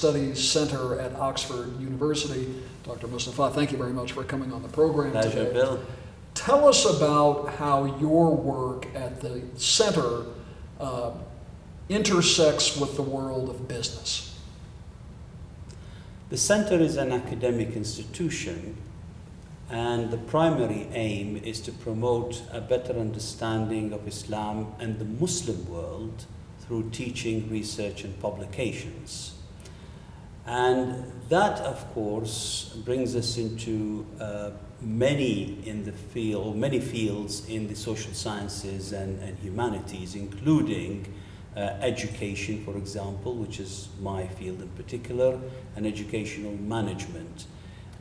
Studies Center at Oxford University. Dr. Mustafa, thank you very much for coming on the program Pleasure, today. Bill. Tell us about how your work at the center intersects with the world of business. The center is an academic institution, and the primary aim is to promote a better understanding of Islam and the Muslim world through teaching, research, and publications. And that, of course, brings us into many fields in the social sciences and humanities, including education, for example, which is my field in particular, and educational management.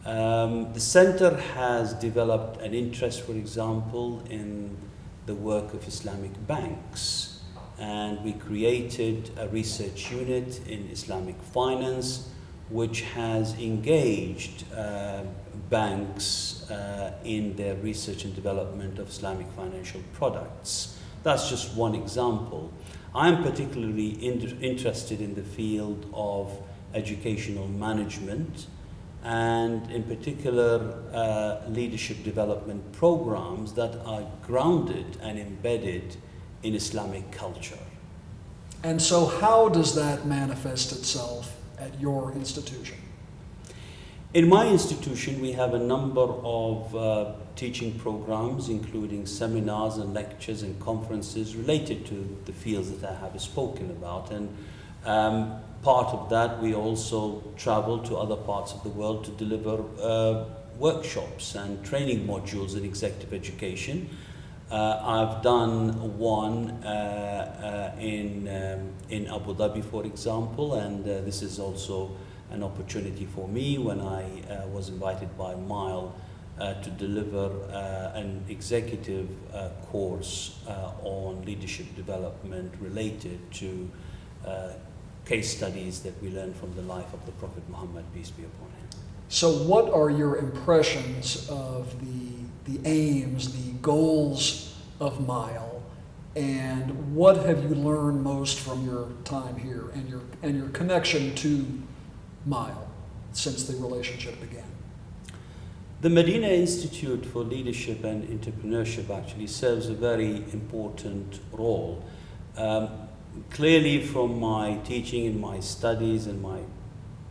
The center has developed an interest, for example, in the work of Islamic banks, and we created a research unit in Islamic Finance, which has engaged banks in their research and development of Islamic financial products. That's just one example. I'm particularly interested in the field of educational management, and in particular leadership development programs that are grounded and embedded in Islamic culture. And so how does that manifest itself at your institution? In my institution, we have a number of teaching programs, including seminars and lectures and conferences related to the fields that I have spoken about. And part of that, we also travel to other parts of the world to deliver workshops and training modules in executive education. I've done one in Abu Dhabi, for example, and this is also an opportunity for me when I was invited by Mile to deliver an executive course on leadership development related to case studies that we learned from the life of the Prophet Muhammad, peace be upon him. So what are your impressions of the aims, the goals of Mile, and what have you learned most from your time here and your connection to Mile since the relationship began? The Madinah Institute for Leadership and Entrepreneurship actually serves a very important role. Clearly from my teaching and my studies and my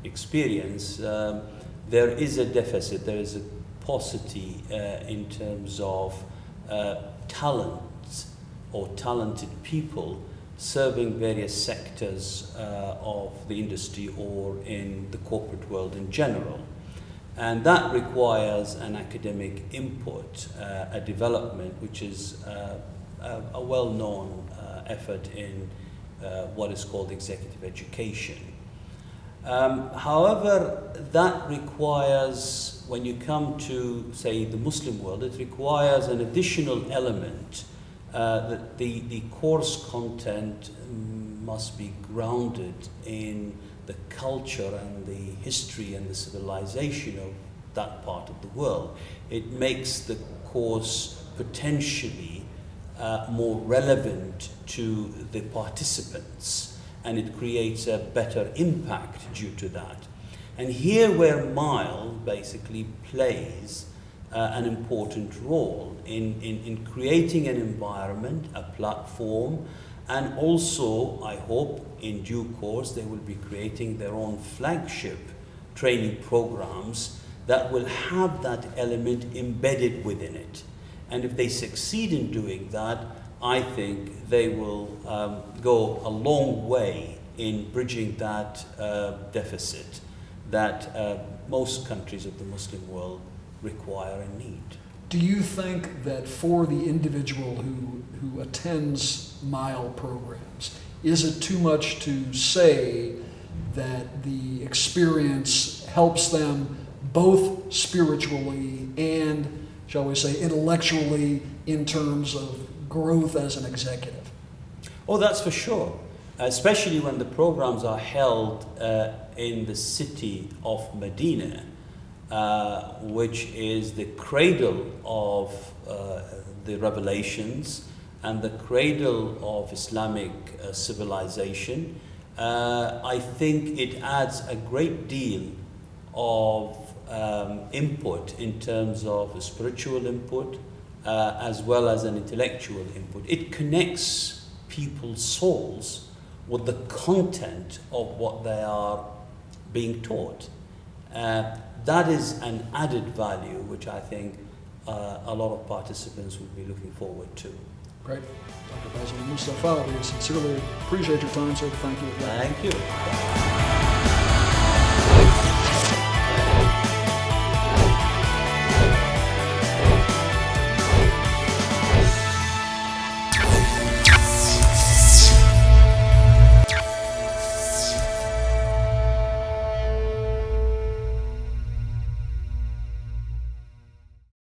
experience, there is a deficit, there is a paucity in terms of talent or talented people serving various sectors of the industry or in the corporate world in general. And that requires an academic input, a development which is a well-known effort in what is called executive education. However, that requires, when you come to, say, the Muslim world, it requires an additional element that the course content must be grounded in the culture and the history and the civilization of that part of the world. It makes the course potentially more relevant to the participants, and it creates a better impact due to that. And here where Mile basically plays an important role in creating an environment, a platform, and also, I hope, in due course, they will be creating their own flagship training programs that will have that element embedded within it. And if they succeed in doing that, I think they will go a long way in bridging that deficit that most countries of the Muslim world require and need. Do you think that for the individual who attends Mile programs, is it too much to say that the experience helps them both spiritually and, shall we say, intellectually in terms of growth as an executive? Oh, that's for sure. Especially when the programs are held in the city of Madinah, which is the cradle of the revelations and the cradle of Islamic civilization, I think it adds a great deal of input in terms of spiritual input as well as an intellectual input. It connects people's souls with the content of what they are being taught. That is an added value which I think a lot of participants will be looking forward to. Great. Dr. Basil Mustafa, we sincerely appreciate your time, sir. Thank you again. Thank you.